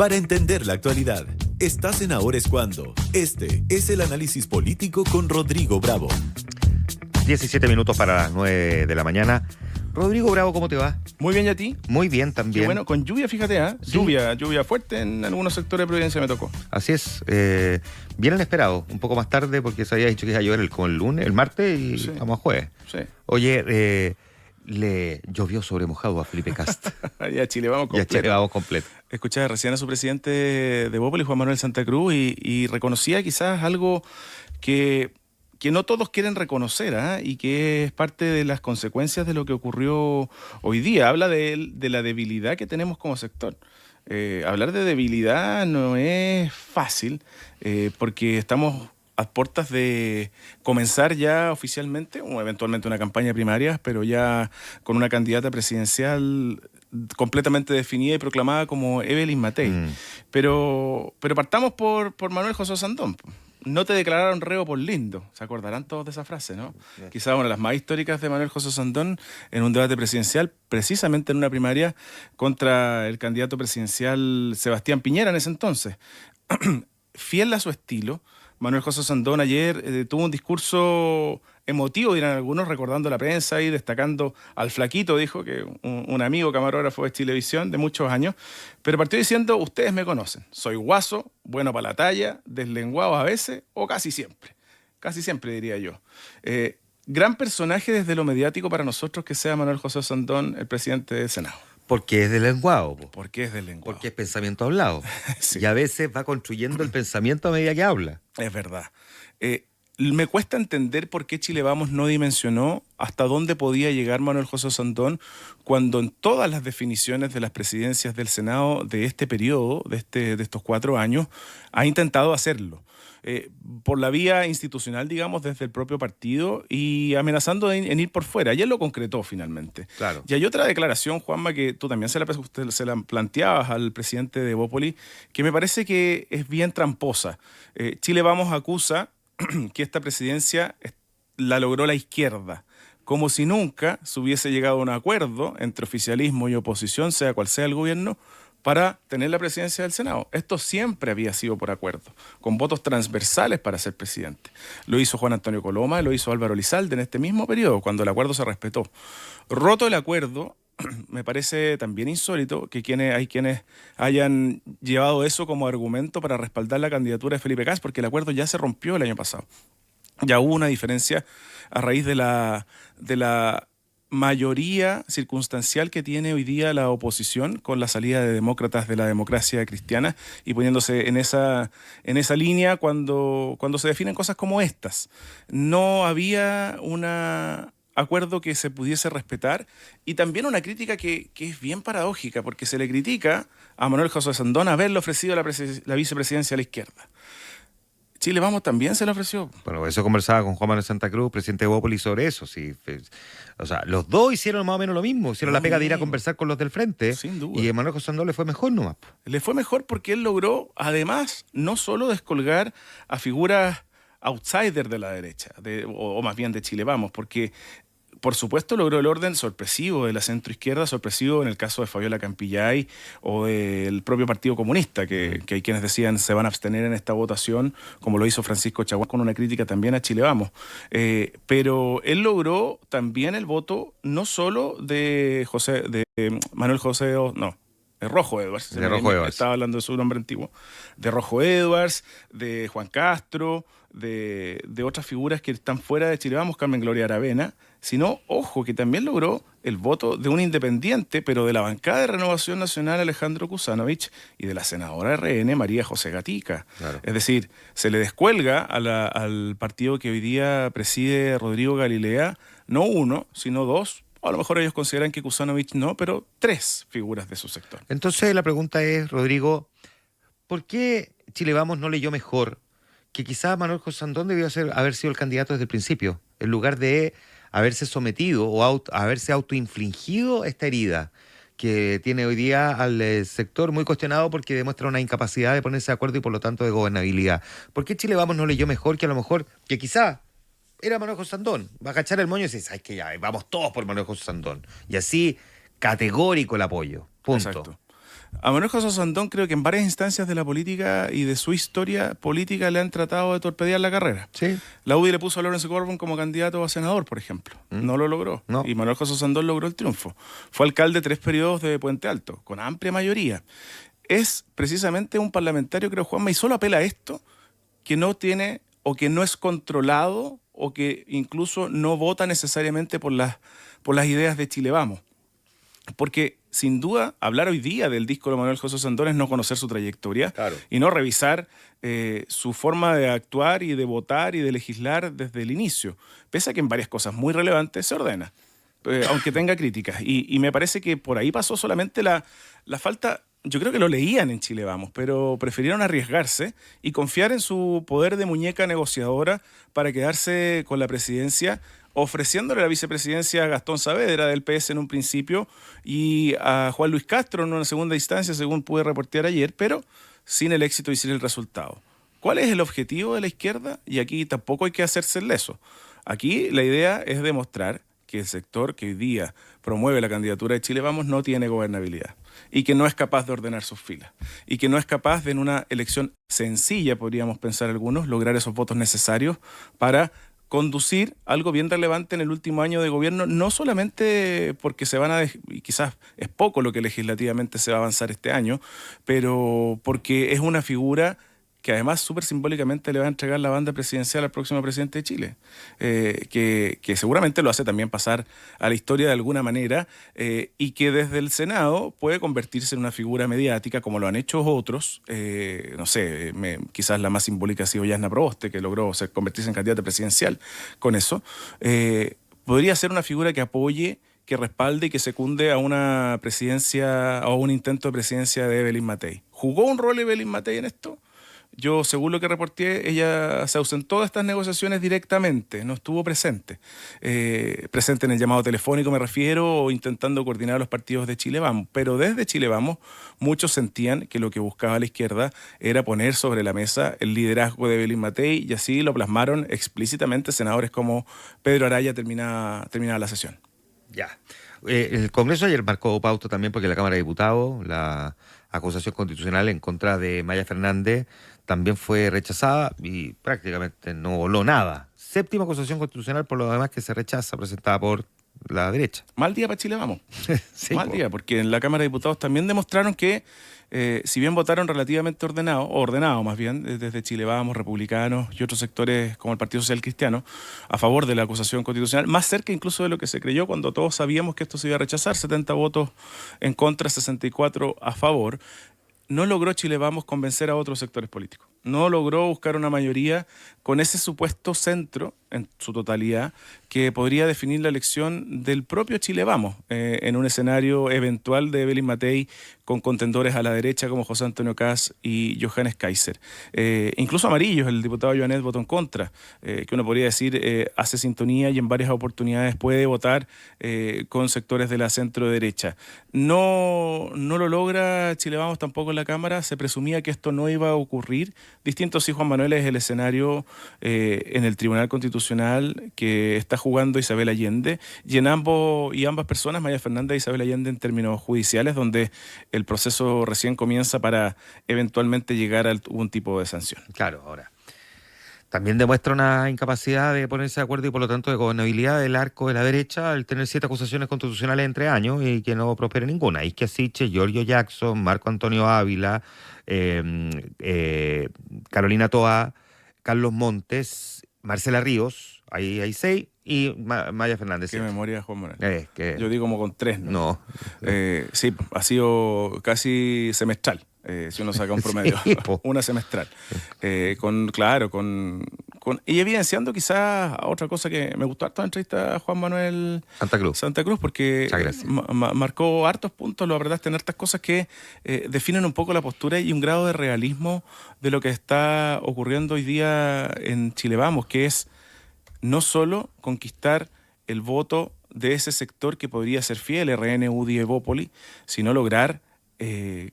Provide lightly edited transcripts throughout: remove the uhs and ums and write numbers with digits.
Para entender la actualidad, estás en Ahora es Cuando. Este es el análisis político con Rodrigo Bravo. 17 minutos para las 9 de la mañana. Rodrigo Bravo, ¿cómo te va? Muy bien, ¿y a ti? Muy bien también. Qué bueno, con lluvia, fíjate, Sí. lluvia fuerte en algunos sectores de Providencia me tocó. Así es, bien inesperado, un poco más tarde porque se había dicho que iba a llover el martes y Sí. estamos a jueves. Sí. Oye, le llovió sobre mojado a Felipe Cast. Ya Chile vamos Ya completo. Chile vamos completo. Escuchaba recién a su presidente de Bópoli, Juan Manuel Santa Cruz, y reconocía quizás algo que no todos quieren reconocer, y que es parte de las consecuencias de lo que ocurrió hoy día. Habla de la debilidad que tenemos como sector. Hablar de debilidad no es fácil, porque estamos a puertas de comenzar ya oficialmente, o eventualmente una campaña primaria, pero ya con una candidata presidencial completamente definida y proclamada como Evelyn Matei. Pero partamos por Manuel José Sandón. No te declararon reo por lindo. Se acordarán todos de esa frase, ¿no? Quizás una de las más históricas de Manuel José Sandón en un debate presidencial, precisamente en una primaria contra el candidato presidencial Sebastián Piñera en ese entonces. Fiel a su estilo, Manuel José Sandón ayer tuvo un discurso emotivo, dirán algunos, recordando a la prensa y destacando al flaquito, dijo, que un amigo camarógrafo de Chilevisión de muchos años, pero partió diciendo: ustedes me conocen, soy guaso, bueno para la talla, deslenguado a veces o casi siempre diría yo. Gran personaje desde lo mediático para nosotros que sea Manuel José Sandón el presidente del Senado. Porque es del lenguado. ¿Por qué es deslenguado? Porque es pensamiento hablado. Sí. Y a veces va construyendo el pensamiento a medida que habla. Es verdad. Me cuesta entender por qué Chile Vamos no dimensionó hasta dónde podía llegar Manuel José Sandón cuando en todas las definiciones de las presidencias del Senado de este periodo, de estos 4 años, ha intentado hacerlo. Por la vía institucional, digamos, desde el propio partido y amenazando en ir por fuera. Ayer lo concretó finalmente. Claro. Y hay otra declaración, Juanma, que tú también se la planteabas al presidente de Bópoli, que me parece que es bien tramposa. Chile Vamos acusa que esta presidencia la logró la izquierda, como si nunca se hubiese llegado a un acuerdo entre oficialismo y oposición, sea cual sea el gobierno, para tener la presidencia del Senado. Esto siempre había sido por acuerdo, con votos transversales para ser presidente. Lo hizo Juan Antonio Coloma, lo hizo Álvaro Elizalde en este mismo periodo, cuando el acuerdo se respetó. Roto el acuerdo, me parece también insólito que hay quienes hayan llevado eso como argumento para respaldar la candidatura de Felipe Cast, porque el acuerdo ya se rompió el año pasado. Ya hubo una diferencia a raíz de la mayoría circunstancial que tiene hoy día la oposición con la salida de demócratas de la democracia cristiana y poniéndose en esa línea cuando se definen cosas como estas. No había un acuerdo que se pudiese respetar, y también una crítica que es bien paradójica, porque se le critica a Manuel José Sandón haberle ofrecido la vicepresidencia a la izquierda. Chile Vamos también se le ofreció. Bueno, eso conversaba con Juan Manuel Santa Cruz, presidente de Bópoli, sobre eso. Sí. O sea, los dos hicieron más o menos lo mismo. Hicieron la pega de ir a conversar con los del frente. Sin duda. Y a Manuel José Sandón le fue mejor nomás. Le fue mejor porque él logró, además, no solo descolgar a figuras outsider de la derecha, o más bien de Chile Vamos, porque por supuesto logró el orden sorpresivo de la centroizquierda, sorpresivo en el caso de Fabiola Campillay o del propio Partido Comunista, que hay quienes decían se van a abstener en esta votación, como lo hizo Francisco Chaguán, con una crítica también a Chile Vamos. Pero él logró también el voto no solo de Manuel José, no, de Rojo Edwards. De Rojo Edwards. Estaba hablando de su nombre antiguo. De Rojo Edwards, de Juan Castro, de otras figuras que están fuera de Chile Vamos, Carmen Gloria Aravena, sino, ojo, que también logró el voto de un independiente, pero de la bancada de Renovación Nacional, Alejandro Kuzanovich, y de la senadora RN, María José Gatica. Claro. Es decir, se le descuelga al partido que hoy día preside Rodrigo Galilea, no uno, sino dos. A lo mejor ellos consideran que Kuzanovich no, pero 3 figuras de su sector. Entonces la pregunta es, Rodrigo, ¿por qué Chile Vamos no leyó mejor que quizás Manuel José Sandón debió haber sido el candidato desde el principio, en lugar de haberse sometido o haberse autoinfligido esta herida que tiene hoy día al sector muy cuestionado porque demuestra una incapacidad de ponerse de acuerdo y por lo tanto de gobernabilidad? ¿Por qué Chile Vamos no leyó mejor que a lo mejor, que quizá era Manuel José Sandón? Va a cachar el moño y dice, ¿sabes qué? Ya, vamos todos por Manuel José Sandón. Y así, categórico el apoyo. Punto. Exacto. A Manuel José Osandón creo que en varias instancias de la política y de su historia política le han tratado de torpedear la carrera. Sí. La UDI le puso a Lorenzo Córdoba como candidato a senador, por ejemplo. No lo logró. No. Y Manuel José Osandón logró el triunfo. Fue alcalde 3 periodos de Puente Alto, con amplia mayoría. Es precisamente un parlamentario, creo, Juanma, y solo apela a esto, que no tiene o que no es controlado o que incluso no vota necesariamente por las ideas de Chile Vamos. Porque, sin duda, hablar hoy día del disco de Manuel José Osandón es no conocer su trayectoria y no revisar su forma de actuar y de votar y de legislar desde el inicio, pese a que en varias cosas muy relevantes se ordena, aunque tenga críticas. Y me parece que por ahí pasó solamente la falta. Yo creo que lo leían en Chile Vamos, pero prefirieron arriesgarse y confiar en su poder de muñeca negociadora para quedarse con la presidencia, ofreciéndole la vicepresidencia a Gastón Saavedra del PS en un principio y a Juan Luis Castro en una segunda instancia, según pude reportear ayer, pero sin el éxito y sin el resultado. ¿Cuál es el objetivo de la izquierda? Y aquí tampoco hay que hacerse el leso. Aquí la idea es demostrar que el sector que hoy día promueve la candidatura de Chile Vamos no tiene gobernabilidad y que no es capaz de ordenar sus filas y que no es capaz de en una elección sencilla, podríamos pensar algunos, lograr esos votos necesarios para conducir algo bien relevante en el último año de gobierno, no solamente porque y quizás es poco lo que legislativamente se va a avanzar este año, pero porque es una figura que además súper simbólicamente le va a entregar la banda presidencial al próximo presidente de Chile, que seguramente lo hace también pasar a la historia de alguna manera, y que desde el Senado puede convertirse en una figura mediática como lo han hecho otros, no sé, quizás la más simbólica ha sido Yasna Proboste, que logró convertirse en candidata presidencial con eso. Podría ser una figura que apoye, que respalde y que secunde a una presidencia o a un intento de presidencia de Evelyn Matei. ¿Jugó un rol Evelyn Matei en esto? Yo, según lo que reporté, ella se ausentó de estas negociaciones directamente, no estuvo presente. Presente en el llamado telefónico me refiero, o intentando coordinar a los partidos de Chile Vamos. Pero desde Chile Vamos, muchos sentían que lo que buscaba la izquierda era poner sobre la mesa el liderazgo de Evelyn Matei, y así lo plasmaron explícitamente senadores como Pedro Araya terminada la sesión. Ya. El Congreso ayer marcó pauta también porque la Cámara de Diputados, la acusación constitucional en contra de Maya Fernández también fue rechazada y prácticamente no voló nada. Séptima acusación constitucional, por lo demás, que se rechaza, presentada por la derecha. Mal día para Chile Vamos. Sí, Mal día, porque en la Cámara de Diputados también demostraron que, si bien votaron relativamente ordenado más bien, desde Chile Vamos, republicanos y otros sectores como el Partido Social Cristiano, a favor de la acusación constitucional, más cerca incluso de lo que se creyó cuando todos sabíamos que esto se iba a rechazar, 70 votos en contra, 64 a favor, no logró Chile Vamos convencer a otros sectores políticos. No logró buscar una mayoría con ese supuesto centro, en su totalidad, que podría definir la elección del propio Chile Vamos, en un escenario eventual de Evelyn Matei con contendores a la derecha como José Antonio Kast y Johannes Kaiser. Incluso Amarillos, el diputado Joanet votó en contra, que uno podría decir hace sintonía y en varias oportunidades puede votar con sectores de la centro derecha. No lo logra Chile Vamos tampoco en la Cámara, se presumía que esto no iba a ocurrir. Distinto si Juan Manuel es el escenario en el Tribunal Constitucional que está jugando Isabel Allende, y en ambas personas, Maya Fernández e Isabel Allende, en términos judiciales, donde el proceso recién comienza para eventualmente llegar a algún tipo de sanción. Claro, ahora. También demuestra una incapacidad de ponerse de acuerdo y por lo tanto de gobernabilidad del arco de la derecha al tener 7 acusaciones constitucionales en 3 años y que no prospere ninguna. Isquia Siche, Giorgio Jackson, Marco Antonio Ávila, Carolina Toa, Carlos Montes, Marcela Ríos, ahí hay 6, y Maya Fernández. Qué memoria, Juan Manuel. Yo digo como con 3, ¿no? No. Sí, ha sido casi semestral. Si uno saca un promedio, sí, una semestral, y evidenciando quizás otra cosa que me gustó harto en la entrevista a Juan Manuel Santa Cruz, porque marcó hartos puntos, lo apretaste en hartas cosas que definen un poco la postura y un grado de realismo de lo que está ocurriendo hoy día en Chile Vamos, que es no solo conquistar el voto de ese sector que podría ser fiel, RN, UDI, Evópoli, sino lograr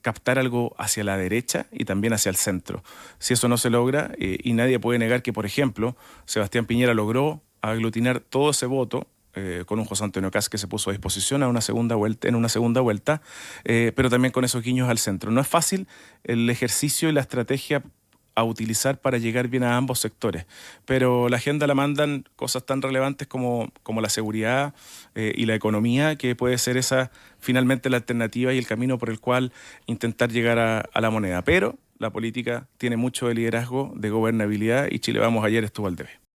captar algo hacia la derecha y también hacia el centro. Si eso no se logra, y nadie puede negar que, por ejemplo, Sebastián Piñera logró aglutinar todo ese voto con un José Antonio Kast que se puso a disposición en una segunda vuelta, pero también con esos guiños al centro. No es fácil el ejercicio y la estrategia a utilizar para llegar bien a ambos sectores, pero la agenda la mandan cosas tan relevantes como la seguridad y la economía, que puede ser esa finalmente la alternativa y el camino por el cual intentar llegar a la moneda. Pero la política tiene mucho de liderazgo, de gobernabilidad, y Chile Vamos ayer estuvo al debe.